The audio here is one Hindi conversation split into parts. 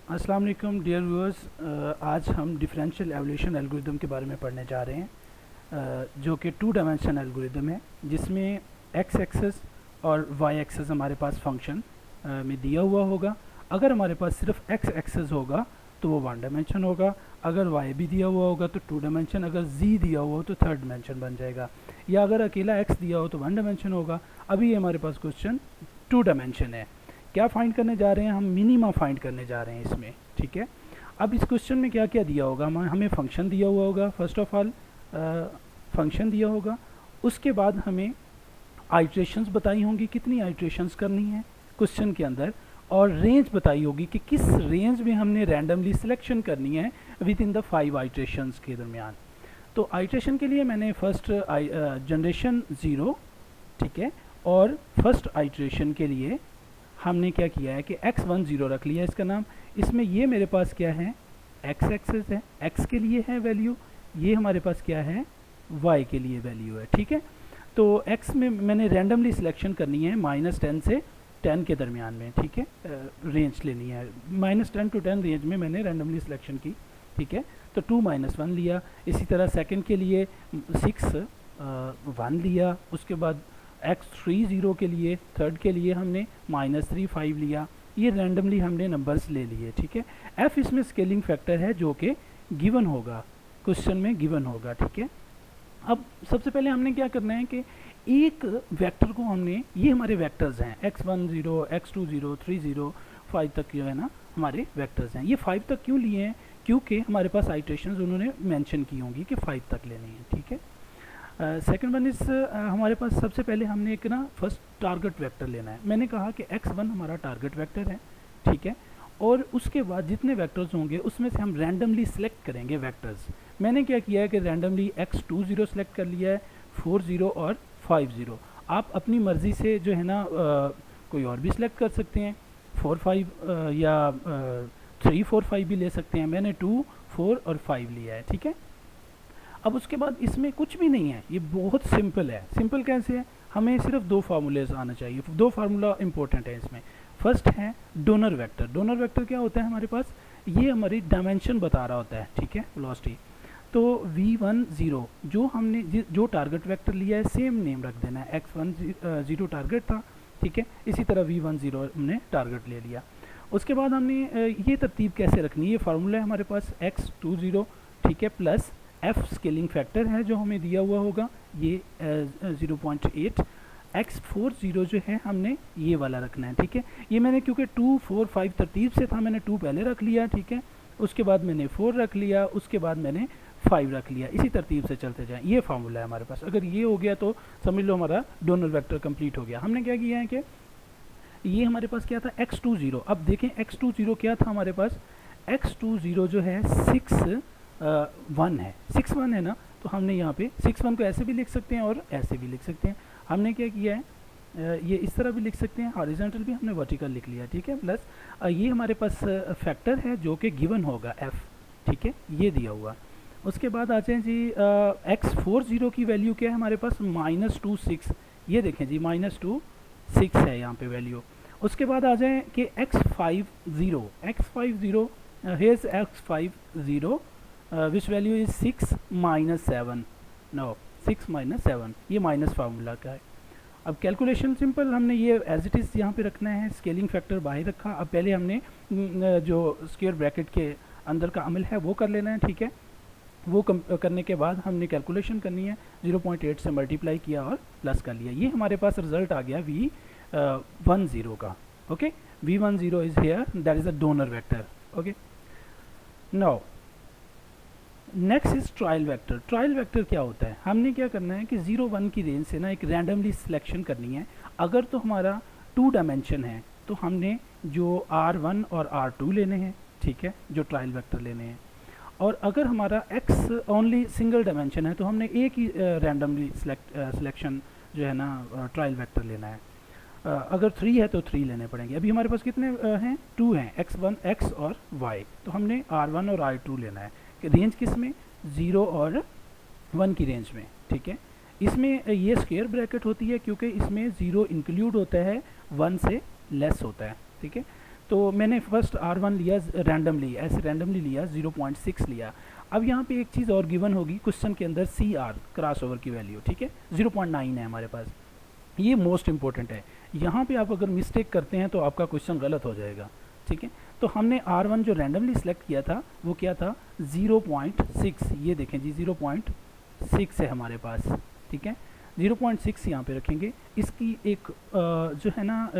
अस्सलाम वालेकुम डियर व्यूअर्स। आज हम डिफरेंशियल एवोल्यूशन एल्गोरिदम के बारे में पढ़ने जा रहे हैं, जो कि 2 डायमेंशन एल्गोरिदम है, जिसमें एक्स एक्सेस और वाई एक्सेस हमारे पास फंक्शन में दिया हुआ होगा। अगर हमारे पास सिर्फ एक्स एक्सेस होगा तो वो 1 डायमेंशन होगा, अगर वाई भी दिया हुआ होगा तो 2 डायमेंशन, अगर जी दिया हुआ हो तो 3rd डायमेंशन बन जाएगा, या अगर अकेला एक्स दिया हो तो 1 डायमेंशन होगा। अभी हमारे पास क्वेश्चन 2 डायमेंशन है। क्या फाइंड करने जा रहे हैं? हम मिनिमा फाइंड करने जा रहे हैं इसमें, ठीक है। अब इस क्वेश्चन में क्या क्या दिया होगा? हमें फंक्शन दिया हुआ होगा, फर्स्ट ऑफ ऑल फंक्शन दिया होगा। उसके बाद हमें आइट्रेशंस बताई होंगी, कितनी आइट्रेशंस करनी है क्वेश्चन के अंदर, और रेंज बताई होगी कि किस रेंज में हमने रैंडमली सिलेक्शन करनी है विद इन द 5 आइट्रेशंस के दरमियान। तो आइट्रेशन के लिए मैंने फर्स्ट जनरेशन 0, ठीक है, और फर्स्ट आइट्रेशन के लिए हमने क्या किया है कि x1 0 रख लिया इसका नाम। इसमें ये मेरे पास क्या है, x एक्सेस है, x के लिए है वैल्यू, ये हमारे पास क्या है, y के लिए वैल्यू है, ठीक है। तो x में मैंने रैंडमली सिलेक्शन करनी है -10 से 10 के दरमियान में, ठीक है, रेंज लेनी है। -10 to 10 रेंज में मैंने रैंडमली सिलेक्शन की, ठीक है। तो 2 -1 लिया। इसी तरह सेकंड के लिए 6 1 लिया। उसके बाद x3 0 के लिए, थर्ड के लिए हमने -3 5 लिया। ये रैंडमली हमने नंबर्स ले लिए, ठीक है। f इसमें स्केलिंग फैक्टर है जो कि गिवन होगा, क्वेश्चन में गिवन होगा, ठीक है। अब सबसे पहले हमने क्या करना है कि एक वेक्टर को हमने, ये हमारे वेक्टर्स हैं x1 0 x2 0 3 0 5 तक जो है ना हमारे वेक्टर्स हैं। ये 5 तक क्यों लिए हैं? क्योंकि हमारे पास आइट्रेशंस उन्होंने मेंशन की होंगी कि 5 तक लेनी है, ठीक है। सेकंड वन इस हमारे पास सबसे पहले हमने एक ना फर्स्ट टारगेट वेक्टर लेना है। मैंने कहा कि x1 हमारा टारगेट वेक्टर है, ठीक है, और उसके बाद जितने वेक्टर्स होंगे उसमें से हम रैंडमली सिलेक्ट करेंगे वेक्टर्स। मैंने क्या किया है कि रैंडमली x2 0 सेलेक्ट कर लिया है, 4 0 और 5 0। आप अपनी मर्ज़ी से जो है ना कोई और भी सिलेक्ट कर सकते हैं, 4 5 या 3 4 5 भी ले सकते हैं। मैंने 2 4 और 5 लिया है, ठीक है। अब उसके बाद इसमें कुछ भी नहीं है, ये बहुत सिंपल है। सिंपल कैसे है? हमें सिर्फ 2 फार्मूलेज आना चाहिए। 2 फार्मूला इंपॉर्टेंट है इसमें। फर्स्ट है डोनर वेक्टर। डोनर वेक्टर क्या होता है हमारे पास? ये हमारी डायमेंशन बता रहा होता है, ठीक है, वेलोसिटी। तो v1 0 जो हमने जो टारगेट वेक्टर लिया है सेम नेम रख देना है। x1 0 टारगेट था, ठीक है, इसी तरह v1 0 हमने टारगेट ले लिया। उसके बाद हमने ये तरतीब कैसे रखनी है? ये फार्मूला है हमारे पास x2 0, ठीक है, प्लस f स्केलिंग फैक्टर है जो हमें दिया हुआ होगा, ये 0.8। x4 0 जो है हमने ये वाला रखना है, ठीक है। ये मैंने क्योंकि 2 4 5 तरतीब से था, मैंने 2 पहले रख लिया, ठीक है, उसके बाद मैंने 4 रख लिया, उसके बाद मैंने 5 रख लिया। इसी तरतीब से चलते जाएं। ये फार्मूला है हमारे पास। अगर ये हो गया तो समझ लो हमारा डोनर वेक्टर कंप्लीट हो गया। हमने क्या किया है कि ये हमारे पास क्या था, x2 0। अब देखें x2 0 क्या था हमारे पास? x2 0 जो है 6 1 है, 6 1 है ना, तो हमने यहाँ पे 6 1 को ऐसे भी लिख सकते हैं और ऐसे भी लिख सकते हैं। हमने क्या किया है, ये इस तरह भी लिख सकते हैं, हॉरिजॉन्टल भी हमने वर्टिकल लिख लिया, ठीक है। प्लस ये हमारे पास फैक्टर है जो कि गिवन होगा f, ठीक है, ये दिया हुआ। उसके बाद आ जाए जी x4 0 की वैल्यू क्या है हमारे पास? -2 6। ये देखें जी -2 6 है यहाँ पे वैल्यू। उसके बाद आ जाए कि x5 0 here's x5 0 which value is 6 -7, no 6 -7, ये माइनस फार्मूला का है। अब कैलकुलेशन सिंपल, हमने ये एज इट इज़ यहाँ पे रखना है, स्केलिंग फैक्टर बाहर रखा। अब पहले हमने जो स्क्वायर ब्रैकेट के अंदर का अमल है वो कर लेना है, ठीक है। वो करने के बाद हमने कैलकुलेशन करनी है, 0.8 से मल्टीप्लाई किया और प्लस कर लिया। ये हमारे पास रिजल्ट आ गया v1 0 का, okay. v1 0 is here, that is a donor vector, okay. Now next is trial vector. Trial vector क्या होता है? हमने क्या करना है कि 0 1 की रेंज से ना एक रैंडमली सिलेक्शन करनी है। अगर तो हमारा 2 डायमेंशन है तो हमने जो r1 और r2 लेने हैं, ठीक है, जो ट्रायल वेक्टर लेने हैं। और अगर हमारा x ओनली सिंगल डायमेंशन है तो हमने एक ही रैंडमली सिलेक्शन जो है ना ट्रायल वेक्टर लेना है। अगर 3 है तो 3 लेने पड़ेंगे। अभी हमारे पास कितने हैं? 2 हैं, x1 x और y। तो हमने r1 और r2 लेना है। रेंज किस में? 0 और 1 की रेंज में, ठीक है। इसमें ये स्क्वायर ब्रैकेट होती है क्योंकि इसमें 0 इंक्लूड होता है, 1 से लेस होता है, ठीक है। तो मैंने फर्स्ट R1 लिया रैंडमली, ऐसे रैंडमली लिया, 0.6 लिया। अब यहाँ पे एक चीज़ और गिवन होगी क्वेश्चन के अंदर, CR क्रॉस ओवर की वैल्यू, ठीक है, 0.9 है हमारे पास। ये मोस्ट इंपॉर्टेंट है, यहाँ पे आप अगर मिस्टेक करते हैं तो आपका क्वेश्चन गलत हो जाएगा, ठीक है। तो हमने R1 जो रैंडमली सेलेक्ट किया था वो क्या था, 0.6, ये देखें जी 0.6 है हमारे पास, ठीक है, 0.6 यहाँ पे रखेंगे। इसकी एक जो है ना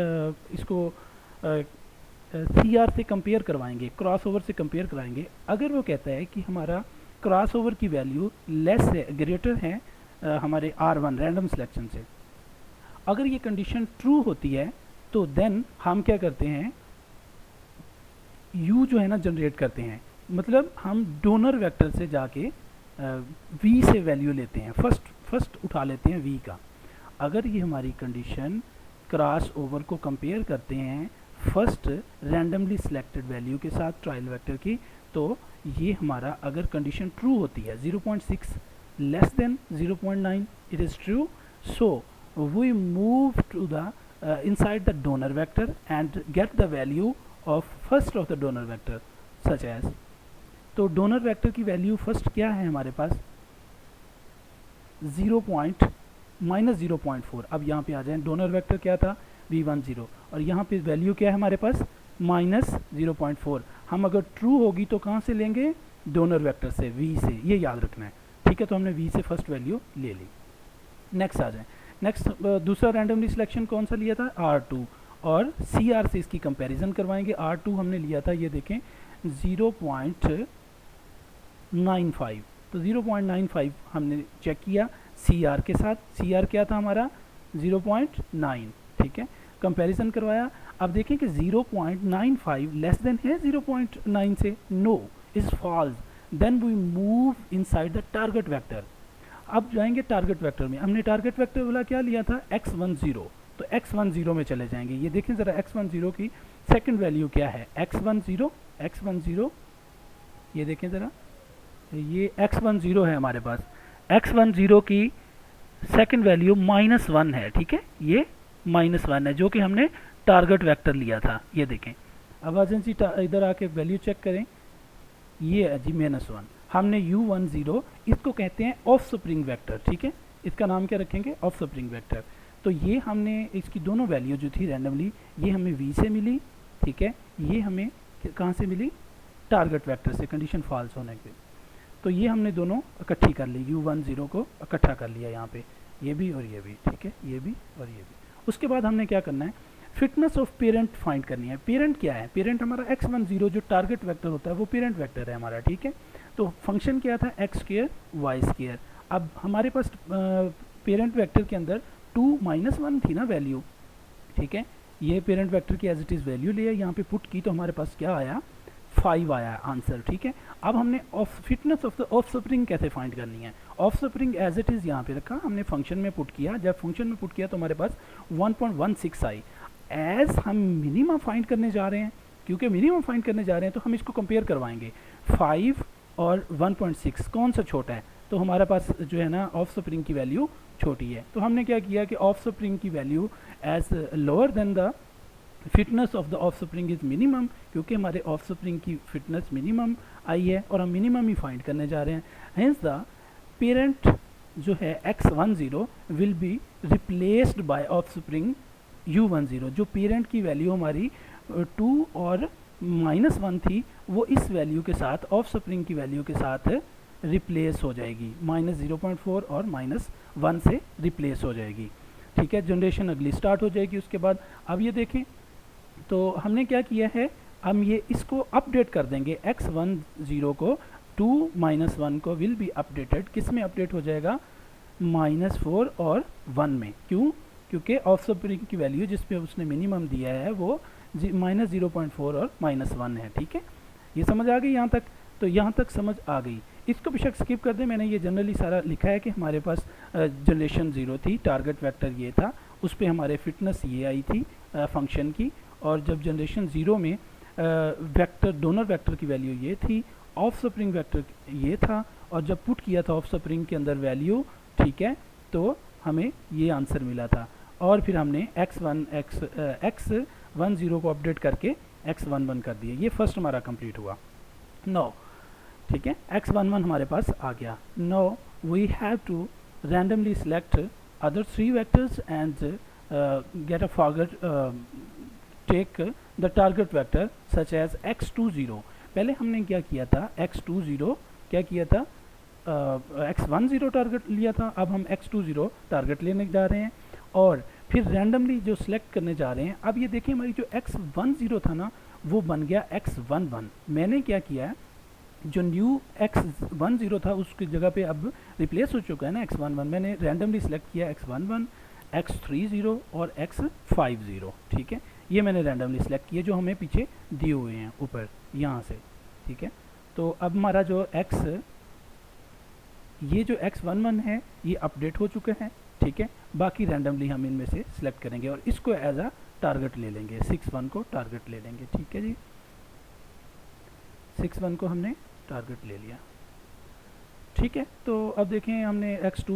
इसको CR से कंपेयर करवाएंगे, क्रॉस ओवर से कंपेयर कराएंगे। अगर वो कहता है कि हमारा क्रॉस ओवर की वैल्यू लेस है, ग्रेटर है हमारे R1 रैंडम सिलेक्शन से, अगर ये कंडीशन ट्रू होती है तो देन हम क्या करते हैं, U जो है ना जनरेट करते हैं, मतलब हम डोनर वेक्टर से जाके V से वैल्यू लेते हैं, फर्स्ट उठा लेते हैं V का। अगर ये हमारी कंडीशन क्रॉस ओवर को कंपेयर करते हैं फर्स्ट रैंडमली सिलेक्टेड वैल्यू के साथ ट्रायल वेक्टर की, तो ये हमारा अगर कंडीशन ट्रू होती है 0.6 less than 0.9, it is true, so we move to the inside the donor vector and get the value of first of the donor vector such as, तो डोनर वेक्टर की वैल्यू फर्स्ट क्या है हमारे पास, -0.4। अब यहाँ पे आ जाए, डोनर वेक्टर क्या था V10 और यहाँ पे वैल्यू क्या है हमारे पास -0.4। हम अगर ट्रू होगी तो कहाँ से लेंगे, डोनर वेक्टर से, V से, ये याद रखना है, ठीक है। तो हमने V से फर्स्ट वैल्यू ले ली। नेक्स्ट आ जाए, नेक्स्ट दूसरा रैंडमली सिलेक्शन कौन सा लिया था, R2, और CR से इसकी कंपैरिजन करवाएंगे। R2 हमने लिया था, ये देखें 0.95, तो 0.95 हमने चेक किया CR के साथ, CR क्या था हमारा 0.9, ठीक है, कंपैरिजन करवाया। अब देखें कि 0.95 लेस देन है 0.9 से, no is false, then we move inside the target vector. अब जाएंगे टारगेट वेक्टर में, हमने टारगेट वेक्टर वाला क्या लिया था x10, तो x10 में चले जाएंगे। ये देखें ज़रा x10 की सेकंड वैल्यू क्या है, x10, ये देखें ज़रा, ये x10 है हमारे पास, x10 की सेकंड वैल्यू -1 है, ठीक है, ये -1 है जो कि हमने टारगेट वेक्टर लिया था। ये देखें, अब एजेंसी इधर आके वैल्यू चेक करें, ये है जी -1, हमने U10, इसको कहते हैं ऑफ स्प्रिंग वेक्टर, ठीक है, इसका नाम क्या रखेंगे, ऑफ स्प्रिंग वेक्टर। तो ये हमने इसकी दोनों वैल्यू जो थी रैंडमली, ये हमें V से मिली, ठीक है, ये हमें कहाँ से मिली, टारगेट वेक्टर से, कंडीशन फॉल्स होने के। तो ये हमने दोनों इकट्ठी कर ली, U10 को इकट्ठा कर लिया यहाँ पे, ये भी और ये भी, ठीक है, ये भी और ये भी। उसके बाद हमने क्या करना है, फिटनेस ऑफ पेरेंट फाइंड करनी है। पेरेंट क्या है, पेरेंट हमारा x10 जो टारगेट वेक्टर होता है वो पेरेंट वेक्टर है हमारा, ठीक है। तो फंक्शन क्या था, x² y²। अब हमारे पास पेरेंट वेक्टर के अंदर 2 - 1 थी ना वैल्यू, ठीक है, ये पेरेंट वेक्टर की एज इट इज़ वैल्यू लिया, यहाँ पे पुट की, तो हमारे पास क्या आया, 5 आया आंसर, ठीक है। अब हमने fitness of the offspring कैसे फाइंड करनी है, offspring as it is यहाँ पे रखा, हमने फंक्शन में पुट किया, जब फंक्शन में पुट किया तो हमारे पास 1.16 आई। एज हम मिनिमम फाइंड करने जा रहे हैं, क्योंकि मिनिमम फाइंड करने जा रहे हैं तो हम इसको कंपेयर करवाएंगे, 5 और 1.6 कौन सा छोटा है, तो हमारे पास जो है ना ऑफ स्प्रिंग की वैल्यू छोटी है। तो हमने क्या किया कि ऑफ स्प्रिंग की value as lower than the fitness of the offspring is minimum, क्योंकि हमारे ऑफ स्प्रिंग की फिटनेस मिनिमम आई है और हम मिनिमम ही फाइंड करने जा रहे हैं। हेंस द पेरेंट जो है x10 will be replaced by of spring U10, जो पेरेंट की वैल्यू हमारी 2 और -1 थी, वो इस वैल्यू के साथ, ऑफ स्प्रिंग की वैल्यू के साथ रिप्लेस हो जाएगी, -0.4 और -1 से रिप्लेस हो जाएगी, ठीक है। जनरेशन अगली स्टार्ट हो जाएगी उसके बाद। अब ये देखें, तो हमने क्या किया है, हम ये इसको अपडेट कर देंगे, x10 को 2 - 1 को विल बी अपडेटेड, किस में अपडेट हो जाएगा, -4 और 1 में। क्यों, क्योंकि ऑफ स्प्रिंग की वैल्यू जिस पे उसने मिनिमम दिया है वो -0.4 और -1 है, ठीक है। ये समझ आ गई यहाँ तक, तो यहाँ तक समझ आ गई। इसको बेशक स्किप कर दें, मैंने ये जनरली सारा लिखा है कि हमारे पास जनरेशन 0 थी, टारगेट वेक्टर ये था, उस पर हमारे फिटनेस ये आई थी फंक्शन की, और जब जनरेशन 0 में वेक्टर डोनर वेक्टर की वैल्यू ये थी, ऑफ स्प्रिंग वेक्टर ये था, और जब पुट किया था ऑफ स्प्रिंग के अंदर वैल्यू, ठीक है, तो हमें ये आंसर मिला था। और फिर हमने x10 को अपडेट करके x11 कर दिए, ये फर्स्ट हमारा कंप्लीट हुआ। नो ठीक है, x11 हमारे पास आ गया। Now we have to randomly select other 3 vectors and get a forward take the target vector such as x20। पहले हमने क्या किया था, x20 क्या किया था, x10 टारगेट लिया था, अब हम x20 टारगेट लेने जा रहे हैं और फिर रैंडमली जो सिलेक्ट करने जा रहे हैं। अब ये देखिए हमारी जो x10 था ना वो बन गया x11। मैंने क्या किया है, जो न्यू x10 था उसकी जगह पे अब रिप्लेस हो चुका है ना x11, मैंने रैंडमली सिलेक्ट किया x11, x30 और x50। ठीक है, ये मैंने रैंडमली सिलेक्ट किया जो हमें पीछे दिए हुए हैं ऊपर यहाँ से। ठीक है, तो अब हमारा जो ये जो x11 है ये अपडेट हो चुके हैं। ठीक है, बाकी रैंडमली हम इनमें से सिलेक्ट करेंगे और इसको एज अ टारगेट ले लेंगे, 61 को टारगेट ले लेंगे। ठीक है जी, 61 को हमने टारगेट ले लिया। ठीक है, तो अब देखें हमने x2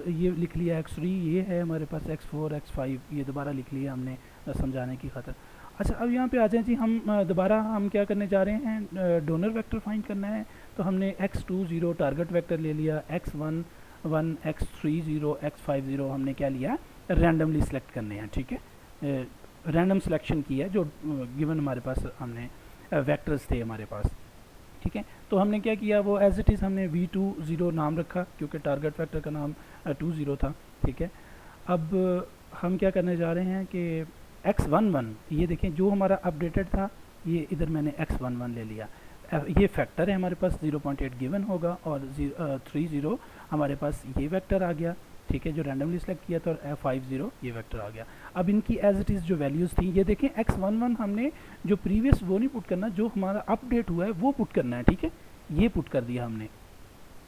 ये लिख लिया, x3 ये है हमारे पास, x4 x5 ये दोबारा लिख लिया हमने समझाने की खातिर। अच्छा, अब यहाँ पे आ जाए जी, हम दोबारा हम क्या करने जा रहे हैं, डोनर वेक्टर फाइंड करना है। तो हमने x20 टारगेट वेक्टर ले लिया, x11 x30 x50 हमने क्या लिया, रैंडमली सिलेक्ट करने हैं। ठीक है, रैंडम सिलेक्शन की है, जो गिवन हमारे पास हमने वेक्टर्स थे हमारे पास। ठीक है, तो हमने क्या किया, वो एज इट इज़ हमने v20 नाम रखा क्योंकि टारगेट वेक्टर का नाम 20 था। ठीक है, अब हम क्या करने जा रहे हैं कि x11 ये देखें जो हमारा अपडेटेड था, ये इधर मैंने x11 ले लिया। ये फैक्टर है हमारे पास, 0.8 गिवन होगा और 30 हमारे पास ये वेक्टर आ गया। ठीक है, जो रैंडमली सेलेक्ट किया था, और 50 ये वेक्टर आ गया। अब इनकी एज इट इज़ जो वैल्यूज़ थी, ये देखें x11 हमने जो प्रीवियस वो नहीं पुट करना, जो हमारा अपडेट हुआ है वो पुट करना है। ठीक है, ये पुट कर दिया हमने।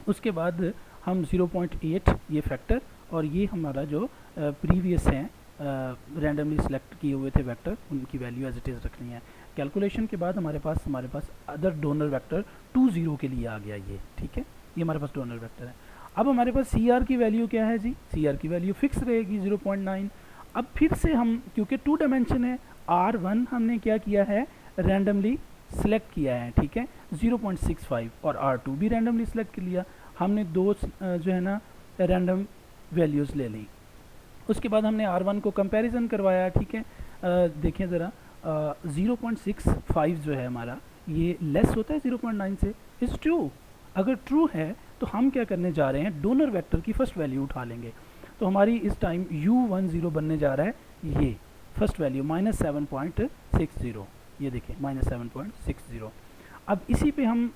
उसके बाद हम 0.8 ये फैक्टर और ये हमारा जो प्रीवियस हैं रैंडमली सेलेक्ट किए हुए थे वेक्टर, उनकी वैल्यू एज इट इज़ रखनी है। कैलकुलेशन के बाद हमारे पास अदर डोनर वेक्टर 20 के लिए आ गया ये। ठीक है, ये हमारे पास डोनर वेक्टर है। अब हमारे पास CR की वैल्यू क्या है जी, CR की वैल्यू फिक्स रहेगी 0.9। अब फिर से हम क्योंकि 2 डायमेंशन है, R1 हमने क्या किया है, रैंडमली सिलेक्ट किया है। ठीक है, 0.65 और R2 भी रैंडमली सिलेक्ट कर लिया। हमने दो जो है ना रैंडम वैल्यूज़ ले ली। उसके बाद हमने R1 को कंपैरिजन करवाया। ठीक है, देखें ज़रा, 0.65 जो है हमारा ये लेस होता है 0.9 से, इज़ ट्रू। अगर ट्रू है तो हम क्या करने जा रहे हैं, डोनर वेक्टर की फर्स्ट वैल्यू उठा लेंगे। तो हमारी इस टाइम U10 बनने जा रहा है, ये फर्स्ट वैल्यू -7.60, ये देखें -7.60। अब इसी पे हम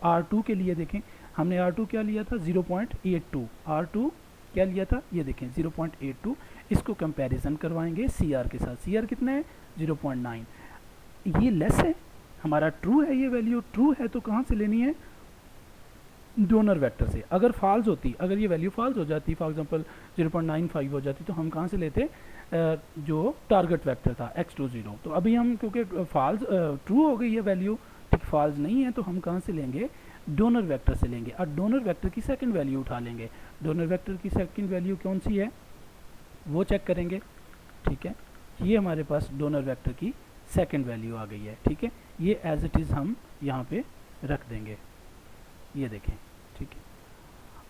R2 के लिए देखें, हमने R2 क्या लिया था, 0.82। R2 क्या लिया था, ये देखें 0.82। इसको कंपैरिजन करवाएंगे CR के साथ। CR कितना है, 0.9। ये लेस है, हमारा ट्रू है, ये वैल्यू ट्रू है तो कहाँ से लेनी है, डोनर वेक्टर से। अगर फॉल्स होती, अगर ये वैल्यू फॉल्स हो जाती, फॉर एग्जांपल 0.95 हो जाती, तो हम कहाँ से लेते, जो टारगेट वेक्टर था x20। तो अभी हम क्योंकि फॉल्स ट्रू हो गई ये वैल्यू, ठीक, फॉल्स नहीं है, तो हम कहाँ से लेंगे, डोनर वेक्टर से लेंगे और डोनर वेक्टर की सेकंड वैल्यू उठा लेंगे। डोनर वेक्टर की सेकंड वैल्यू कौन सी है वो चेक करेंगे। ठीक है, ये हमारे पास डोनर वेक्टर की सेकंड वैल्यू आ गई है। ठीक है, ये एज इट इज़ हम यहाँ पे रख देंगे, ये देखें। ठीक है,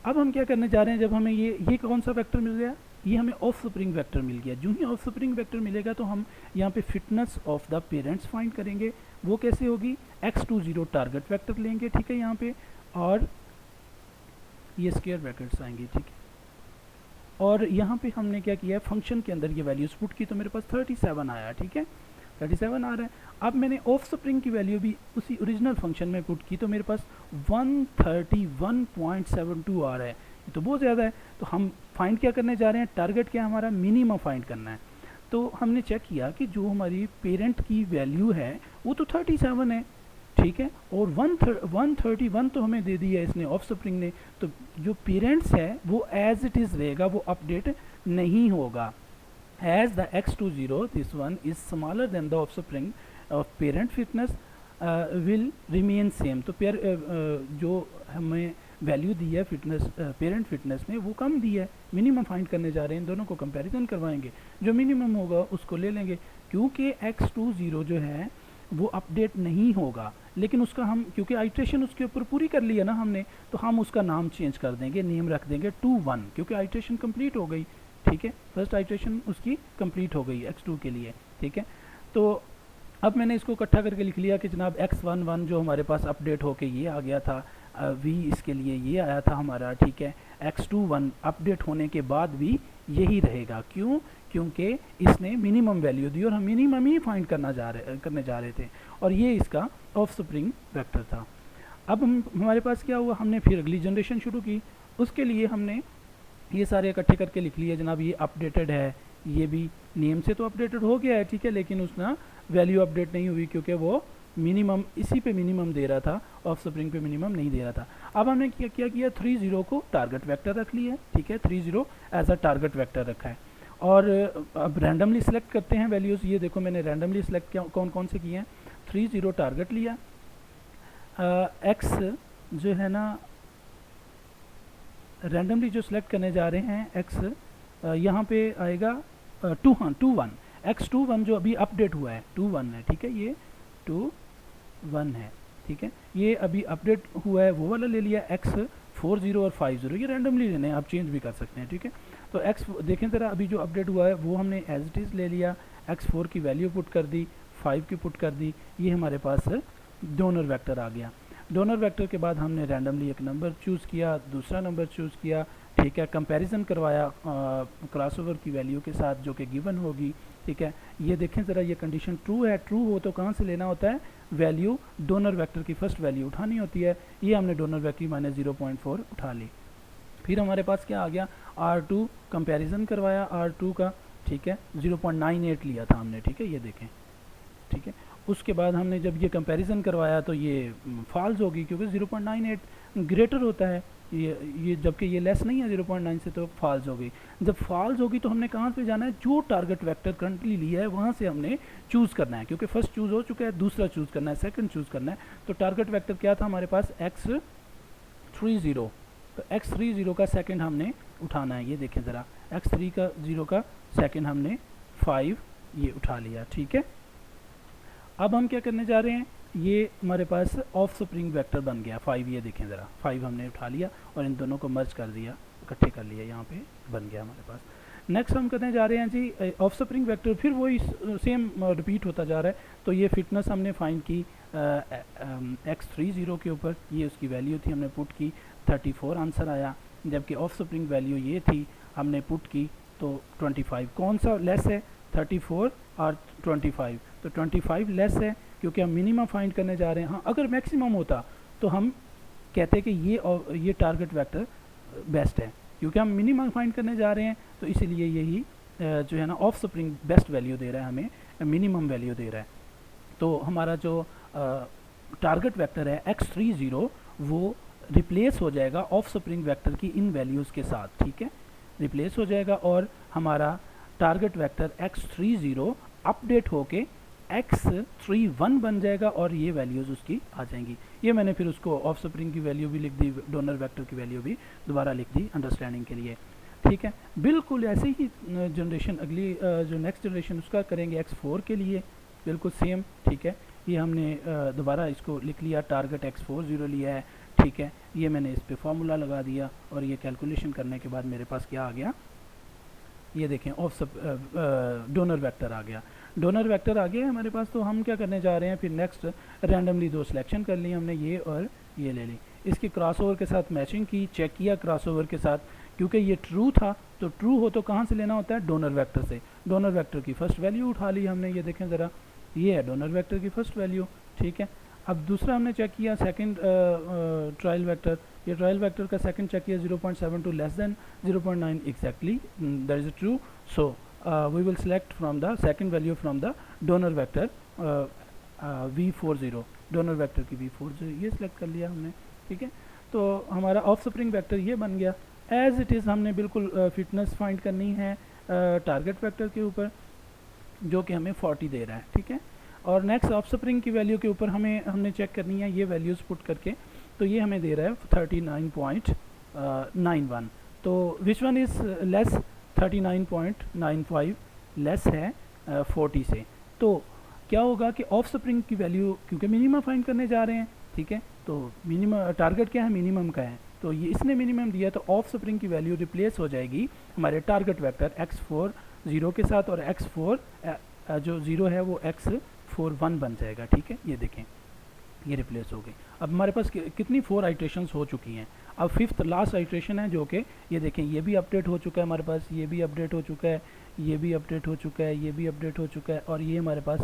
अब हम क्या करने जा रहे हैं, जब हमें ये कौन सा वेक्टर मिल गया, ये हमें ऑफ स्प्रिंग वेक्टर मिल गया। जो ही ऑफ स्प्रिंग वेक्टर मिलेगा तो हम यहाँ पे fitness of the parents find करेंगे। वो कैसे होगी, x20 टारगेट वेक्टर लेंगे। ठीक है, यहाँ पे और ये स्क्वायर ब्रैकेट्स आएंगे। ठीक है, और यहाँ पे हमने क्या किया है, फंक्शन के अंदर ये वैल्यूज पुट की तो मेरे पास 37 आया। ठीक है, 37 आ रहा है। अब मैंने ऑफ स्प्रिंग की वैल्यू भी उसी ओरिजिनल फंक्शन में पुट की तो मेरे पास 131.72 आ रहा है। ये तो बहुत ज़्यादा है। तो हम फाइंड क्या करने जा रहे हैं, टारगेट क्या हमारा, मिनिमम फाइंड करना है। तो हमने चेक किया कि जो हमारी पेरेंट की वैल्यू है वो तो 37 है। ठीक है, और 131 तो हमें दे दी है इसने, ऑफ स्प्रिंग ने। तो जो पेरेंट्स है वो एज इट इज़ रहेगा, वो अपडेट नहीं होगा। As the x20, this one is smaller than the offspring of parent fitness will remain same। तो जो हमें वैल्यू दी है फिटनेस, पेरेंट फिटनेस में, वो कम दी है। मिनिमम फाइंड करने जा रहे हैं, इन दोनों को कंपैरिजन करवाएंगे, जो मिनिमम होगा उसको ले लेंगे। क्योंकि x20 जो है वो अपडेट नहीं होगा, लेकिन उसका हम क्योंकि आइट्रेशन उसके ऊपर पूरी कर ली है ना हमने, तो हम उसका नाम चेंज कर देंगे, नेम रख देंगे 21, क्योंकि आइट्रेशन कंप्लीट हो गई। ठीक है, फर्स्ट आइट्रेशन उसकी कंप्लीट हो गई x2 के लिए। ठीक है, तो अब मैंने इसको इकट्ठा करके लिख लिया कि जनाब x11 जो हमारे पास अपडेट होके ये आ गया था, v इसके लिए ये आया था हमारा। ठीक है, x21 अपडेट होने के बाद भी यही रहेगा। क्यों? क्योंकि इसने मिनिमम वैल्यू दी और हम मिनिमम ही फाइंड करने जा रहे थे, और ये इसका ऑफस्प्रिंग वेक्टर था। अब हमारे पास क्या हुआ, हमने फिर अगली जनरेशन शुरू की। उसके लिए हमने ये सारे इकट्ठे करके लिख लिए, जनाब ये अपडेटेड है, ये भी नेम से तो अपडेटेड हो गया है। ठीक है, लेकिन उसना वैल्यू अपडेट नहीं हुई क्योंकि वो मिनिमम इसी पे मिनिमम दे रहा था, ऑफस्प्रिंग पे मिनिमम नहीं दे रहा था। अब हमने क्या किया 30 को टारगेट वेक्टर रख लिया है। ठीक है, 30 एज अ टारगेट वेक्टर रखा है, और अब रैंडमली सिलेक्ट करते हैं वैल्यूज़। ये देखो मैंने रैंडमली सिलेक्ट कौन कौन से किए हैं। 30 टारगेट लिया, एक्स जो है ना रैंडमली जो सिलेक्ट करने जा रहे हैं एक्स, यहाँ पे आएगा 21, x21 जो अभी अपडेट हुआ है 21 है। ठीक है, ये 21 है। ठीक है, ये अभी अपडेट हुआ है वो वाला ले लिया। x40 और 50 ये रैंडमली लेने हैं, आप चेंज भी कर सकते हैं। ठीक है, तो x देखें ज़रा, अभी जो अपडेट हुआ है वो हमने एज इट इज़ ले लिया, x4 की वैल्यू पुट कर दी, 5 की पुट कर दी, ये हमारे पास डोनर वेक्टर आ गया। डोनर वेक्टर के बाद हमने रैंडमली एक नंबर चूज़ किया, दूसरा नंबर चूज़ किया। ठीक है, कंपैरिजन करवाया क्रॉसओवर की वैल्यू के साथ जो कि गिवन होगी। ठीक है, ये देखें ज़रा, ये कंडीशन ट्रू है। ट्रू हो तो कहाँ से लेना होता है, वैल्यू डोनर वेक्टर की फर्स्ट वैल्यू उठानी होती है। ये हमने डोनर वेक्टर माइनस 0.4 उठा ली। फिर हमारे पास क्या आ गया, R2 कंपैरिजन करवाया R2 का। ठीक है, 0.98 लिया था हमने। ठीक है, ये देखें। ठीक है, उसके बाद हमने जब ये कंपैरिजन करवाया तो ये फॉल्स होगी क्योंकि 0.98 ग्रेटर होता है, ये जबकि ये लेस नहीं है 0.9 से, तो फॉल्स हो गई। जब फॉल्स होगी तो हमने कहाँ पे जाना है, जो टारगेट वेक्टर करंटली लिया है वहाँ से हमने चूज़ करना है, क्योंकि फर्स्ट चूज़ हो चुका है, दूसरा चूज़ करना है, सेकंड चूज़ करना है। तो टारगेट वेक्टर क्या था हमारे पास, x30, तो x30 का सेकंड हमने उठाना है। ये देखें ज़रा, x30 का सेकंड हमने 5 ये उठा लिया। ठीक है, अब हम क्या करने जा रहे हैं, ये हमारे पास ऑफस्प्रिंग वेक्टर बन गया 5। ये देखें ज़रा, 5 हमने उठा लिया और इन दोनों को मर्ज कर दिया, इकट्ठे कर लिया, यहाँ पे बन गया हमारे पास। नेक्स्ट हम करने जा रहे हैं जी ऑफस्प्रिंग वेक्टर, फिर वही सेम रिपीट होता जा रहा है। तो ये फिटनेस हमने फाइंड की x30 के ऊपर, ये उसकी वैल्यू थी, हमने पुट की, 34 आंसर आया। जबकि ऑफस्प्रिंग वैल्यू ये थी, हमने पुट की तो 25। कौन सा लेस है, 34 और 25, तो 25 लेस है क्योंकि हम मिनिमम फाइंड करने जा रहे हैं। हाँ, अगर मैक्सिमम होता तो हम कहते कि ये टारगेट वेक्टर बेस्ट है, क्योंकि हम मिनिमम फाइंड करने जा रहे हैं, तो इसीलिए यही जो है ना ऑफस्प्रिंग बेस्ट वैल्यू दे रहा है, हमें मिनिमम वैल्यू दे रहा है। तो हमारा जो टारगेट वेक्टर है x30 वो रिप्लेस हो जाएगा ऑफस्प्रिंग वेक्टर की इन वैल्यूज़ के साथ। ठीक है, रिप्लेस हो जाएगा और हमारा टारगेट वेक्टर x30 अपडेट होके x31 बन जाएगा और ये वैल्यूज़ उसकी आ जाएंगी। ये मैंने फिर उसको ऑफस्प्रिंग की वैल्यू भी लिख दी, डोनर वेक्टर की वैल्यू भी दोबारा लिख दी अंडरस्टैंडिंग के लिए। ठीक है, बिल्कुल ऐसे ही जनरेशन अगली जो नेक्स्ट जनरेशन उसका करेंगे x4 के लिए, बिल्कुल सेम। ठीक है, ये हमने दोबारा इसको लिख लिया, टारगेट x40 लिया है। ठीक है, ये मैंने इस पर फॉर्मूला लगा दिया और ये कैलकुलेशन करने के बाद मेरे पास क्या आ गया, ये देखें डोनर वेक्टर आ गया। डोनर वेक्टर आ गया है हमारे पास। तो हम क्या करने जा रहे हैं, फिर नेक्स्ट रैंडमली 2 सिलेक्शन कर ली हमने, ये और ये ले ली, इसकी क्रॉसओवर के साथ मैचिंग की, चेक किया क्रॉसओवर के साथ, क्योंकि ये ट्रू था। तो ट्रू हो तो कहाँ से लेना होता है, डोनर वेक्टर से। डोनर वेक्टर की फर्स्ट वैल्यू उठा ली हमने, ये देखें ज़रा, ये है डोनर वेक्टर की फर्स्ट वैल्यू। ठीक है, अब दूसरा हमने चेक किया सेकंड ट्रायल वेक्टर, ये ट्रायल वेक्टर का सेकंड चेक किया 0.72 less than 0.9 exactly, that is true. So we will select from the second value from the donor vector v40, donor vector की v40 ये सिलेक्ट कर लिया हमने। ठीक है, तो हमारा ऑफस्प्रिंग वेक्टर ये बन गया। एज इट इज़ हमने बिल्कुल फिटनेस फाइंड करनी है टारगेट वेक्टर के ऊपर, जो कि हमें 40 दे रहा है। ठीक है, और नेक्स्ट ऑफस्प्रिंग की वैल्यू के ऊपर हमने चेक करनी है ये वैल्यूज़ पुट करके, तो ये हमें दे रहा है 39.91। तो which one is less, 39.95 less है 40 से। तो क्या होगा कि ऑफ स्प्रिंग की वैल्यू, क्योंकि मिनिमम फाइंड करने जा रहे हैं, ठीक है, तो मिनिमम टारगेट क्या है, मिनिमम का है, तो ये इसने मिनिमम दिया, तो ऑफ स्प्रिंग की वैल्यू रिप्लेस हो जाएगी हमारे टारगेट वेक्टर x4 0 के साथ, और x4 जो 0 है वो x4 1 बन जाएगा, ठीक है। ये देखें ये रिप्लेस हो गई। अब हमारे पास कितनी 4 आइट्रेशंस हो चुकी हैं। अब फिफ्थ लास्ट आइट्रेशन है जो कि ये देखें ये भी अपडेट हो चुका है हमारे पास, ये भी अपडेट हो चुका है, ये भी अपडेट हो चुका है, ये भी अपडेट हो चुका है, और ये हमारे पास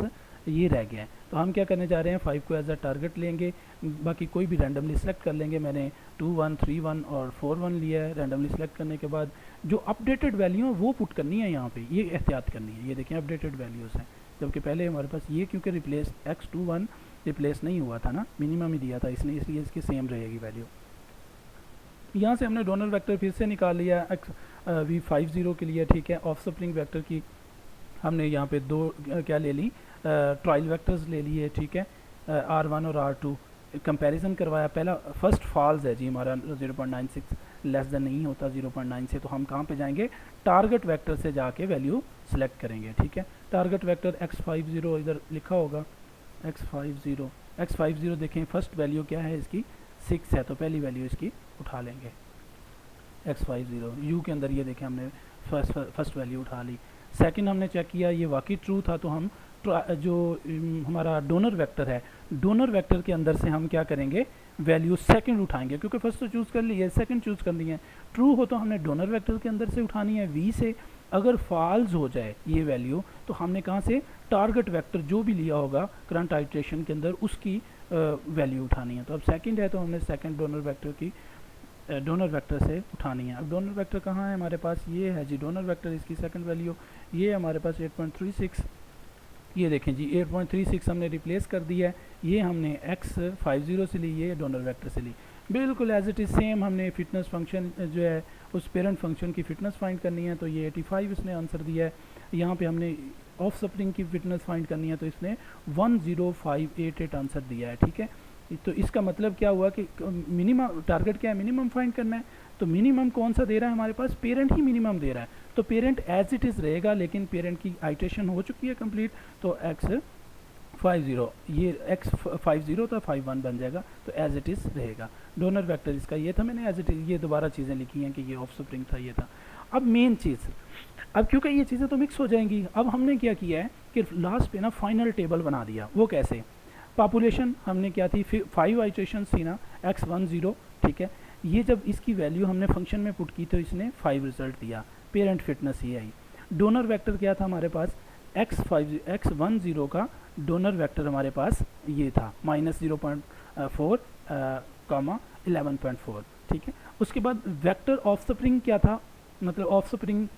ये रह गया है। तो हम क्या करने जा रहे हैं, 5 को एज अ टारगेट लेंगे, बाकी कोई भी रैंडमली सेलेक्ट कर लेंगे। मैंने 2 1 3 1 और 4 1 लिया है। रैंडमली सेलेक्ट करने के बाद जो अपडेटेड वैल्यू है वो पुट करनी है यहाँ पे, ये एहतियात करनी है। ये देखें अपडेटेड वैल्यूज़ हैं, जबकि पहले हमारे पास ये क्योंकि रिप्लेस x21 रिप्लेस नहीं हुआ था ना, मिनिमम ही दिया था इसने, इसलिए इसकी सेम रहेगी वैल्यू। यहाँ से हमने डोनर वेक्टर फिर से निकाल लिया v50 के लिए, ठीक है। ऑफ स्प्रिंग वेक्टर की हमने यहाँ पे दो क्या ले ली, ट्रायल वेक्टर्स ले लिए, ठीक है, r1 और r2 कंपैरिजन करवाया। पहला फर्स्ट फॉल्स है जी हमारा 0.96 लेस देन नहीं होता 0.9 से, तो हम कहाँ पे जाएंगे, टारगेट वेक्टर से जाके वैल्यू सेलेक्ट करेंगे, ठीक है। टारगेट वेक्टर x50 इधर लिखा होगा, x50 देखें फर्स्ट वैल्यू क्या है इसकी 6 है, तो पहली वैल्यू इसकी उठा लेंगे x50 u के अंदर। ये देखें हमने फर्स्ट वैल्यू उठा ली। सेकंड हमने चेक किया ये वाकई ट्रू था, तो हम जो हमारा डोनर वेक्टर है, डोनर वेक्टर के अंदर से हम क्या करेंगे, वैल्यू सेकंड उठाएंगे, क्योंकि फर्स्ट तो चूज़ कर ली है, सेकंड चूज़ करनी है। ट्रू हो तो हमने डोनर वेक्टर के अंदर से उठानी है v से, अगर फॉल्स हो जाए ये वैल्यू तो हमने कहाँ से, टारगेट वेक्टर जो भी लिया होगा करंट आइट्रेशन के अंदर उसकी वैल्यू उठानी है। तो अब सेकंड है तो हमने सेकंड डोनर वेक्टर की डोनर वेक्टर से उठानी है। अब डोनर वेक्टर कहाँ है हमारे पास, ये है जी डोनर वेक्टर, इसकी सेकंड वैल्यू ये हमारे पास 8.36, ये देखें जी 8.36 हमने रिप्लेस कर दिया है। ये हमने x50 से ली, ये डोनर वेक्टर से ली, बिल्कुल एज इट इज़ सेम। हमने फिटनेस फंक्शन जो है उस पेरेंट फंक्शन की फिटनेस फाइंड करनी है, तो ये 85 इसने आंसर दिया है। यहाँ पे हमने ऑफ स्प्रिंग की फिटनेस फाइंड करनी है, तो इसने 10588 आंसर दिया है, ठीक है। तो इसका मतलब क्या हुआ कि मिनिमम टारगेट क्या है, मिनिमम फाइंड करना है, तो मिनिमम कौन सा दे रहा है हमारे पास, पेरेंट ही मिनिमम दे रहा है, तो पेरेंट एज इट इज़ रहेगा, लेकिन पेरेंट की आइट्रेशन हो चुकी है कंप्लीट, तो x50 ये x50 था 51 बन जाएगा, तो एज इट इज़ रहेगा। डोनर वेक्टर इसका ये था, मैंने एज इट इज़ ये दोबारा चीज़ें लिखी हैं कि ये ऑफ स्प्रिंग था, ये था। अब मेन चीज़, अब क्योंकि ये चीज़ें तो मिक्स हो जाएंगी, अब हमने क्या किया है कि लास्ट पे ना फाइनल टेबल बना दिया। वो कैसे, पॉपुलेशन हमने क्या थी 5 आइट्रेशन थी ना x10, ठीक है। ये जब इसकी वैल्यू हमने फंक्शन में पुट की तो इसने 5 रिजल्ट दिया, पेरेंट फिटनेस ये आई। डोनर वेक्टर क्या था हमारे पास, x10 का डोनर वेक्टर हमारे पास ये था -0.4 11.4, ठीक है। उसके बाद वेक्टर ऑफ स्प्रिंग क्या था, मतलब ऑफ स्प्रिंग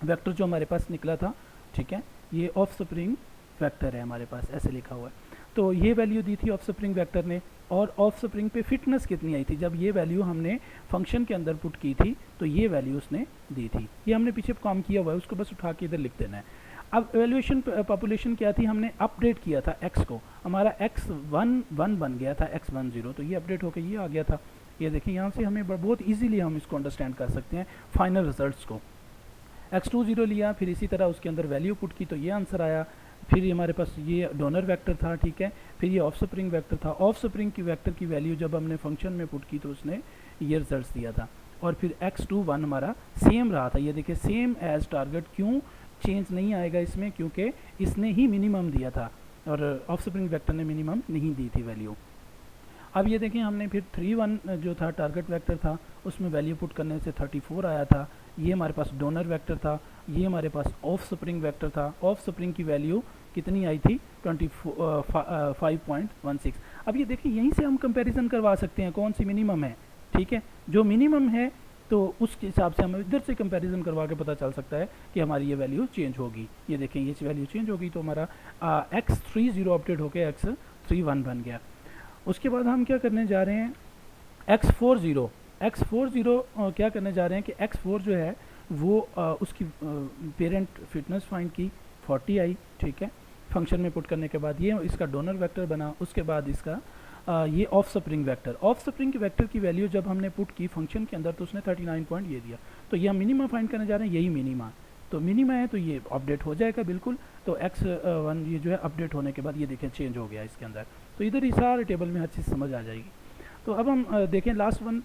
वेक्टर जो हमारे पास निकला था, ठीक है, ये ऑफ स्प्रिंग वेक्टर है हमारे पास, ऐसे लिखा हुआ है। तो ये वैल्यू दी थी ऑफ स्प्रिंग वेक्टर ने, और ऑफ स्प्रिंग पे फिटनेस कितनी आई थी, जब ये वैल्यू हमने फंक्शन के अंदर पुट की थी तो ये वैल्यू उसने दी थी। ये हमने पीछे काम किया हुआ है, उसको बस उठा के इधर लिख देना है। अब वैल्यूएशन पॉपुलेशन क्या थी, हमने अपडेट किया था x को, हमारा x11 बन गया था x10, तो ये अपडेट होकर ये आ गया था। ये देखिए यहाँ से हमें बहुत इजीली हम इसको अंडरस्टैंड कर सकते हैं फाइनल रिजल्ट्स को। x20 लिया, फिर इसी तरह उसके अंदर वैल्यू पुट की तो ये आंसर आया। फिर हमारे पास ये डोनर वेक्टर था, ठीक है। फिर ये ऑफ स्प्रिंग वेक्टर था, ऑफ स्प्रिंग की वेक्टर की वैल्यू जब हमने फंक्शन में पुट की तो उसने ये रिजल्ट्स दिया था। और फिर x21 हमारा सेम रहा था, ये देखिए सेम एज टारगेट, क्यों चेंज नहीं आएगा इसमें, क्योंकि इसने ही मिनिमम दिया था और ऑफ स्प्रिंग वेक्टर ने मिनिमम नहीं दी थी वैल्यू। अब ये देखें हमने फिर 3 1 जो था टारगेट वेक्टर था, उसमें वैल्यू पुट करने से 34 आया था। ये हमारे पास डोनर वेक्टर था, ये हमारे पास ऑफ स्प्रिंग वेक्टर था। ऑफ स्प्रिंग की वैल्यू कितनी आई थी 5.16। अब ये देखिए यहीं से हम कंपैरिजन करवा सकते हैं कौन सी मिनिमम है, ठीक है। जो मिनिमम है तो उसके हिसाब से हमें इधर से कंपैरिजन करवा के पता चल सकता है कि हमारी ये वैल्यू चेंज होगी। ये देखें ये वैल्यू चेंज होगी, तो हमारा x30 अपडेट होकर x31 बन गया। उसके बाद हम क्या करने जा रहे हैं, x40 क्या करने जा रहे हैं कि x4 जो है वो उसकी पेरेंट फिटनेस फाइंड की 40 आई, ठीक है। फंक्शन में पुट करने के बाद ये इसका डोनर वेक्टर बना, उसके बाद इसका ये of spring vector, of spring के वेक्टर की वैल्यू जब हमने पुट की फंक्शन के अंदर तो उसने 39 पॉइंट ये दिया। तो ये हम मिनिमा फाइंड करने जा रहे हैं, यही मिनिमा, तो मिनिमा है तो ये अपडेट हो जाएगा बिल्कुल। तो x1 ये जो है अपडेट होने के बाद ये देखें चेंज हो गया इसके अंदर। तो इधर ही सारे टेबल में हर चीज़ समझ आ जाएगी। तो अब हम देखें लास्ट वन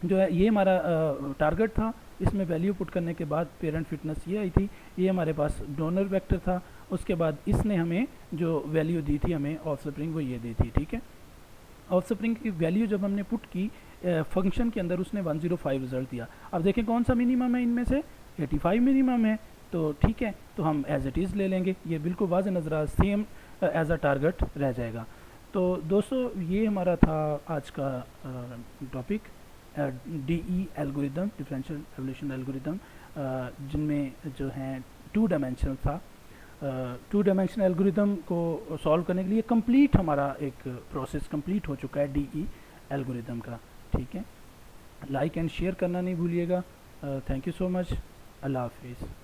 जो है, ये हमारा टारगेट था। इसमें वैल्यू पुट करने के बाद पेरेंट फिटनेस ये आई थी, ये हमारे पास डोनर वेक्टर था। उसके बाद इसने हमें जो वैल्यू दी थी हमें ऑफस्प्रिंग, वो ये दी थी, ठीक है। ऑफस्प्रिंग की वैल्यू जब हमने पुट की फंक्शन के अंदर, उसने 105 रिजल्ट दिया। अब देखें कौन सा मिनिमम है इनमें से, 85 मिनिमम है। तो ठीक है, तो हम एज इट इज़ ले लेंगे, ये बिल्कुल वाज़ेह नज़र सेम एज अ टारगेट रह जाएगा। तो दोस्तों ये हमारा था आज का topic, DE algorithm, differential evolution algorithm, जिनमें जो हैं 2 डायमेंशनल था। 2 डायमेंशनल एल्गोरिदम को सॉल्व करने के लिए कंप्लीट हमारा एक प्रोसेस कंप्लीट हो चुका है DE एल्गोरिदम का, ठीक है। लाइक एंड शेयर करना नहीं भूलिएगा। Thank you so much. अल्लाह हाफिज़।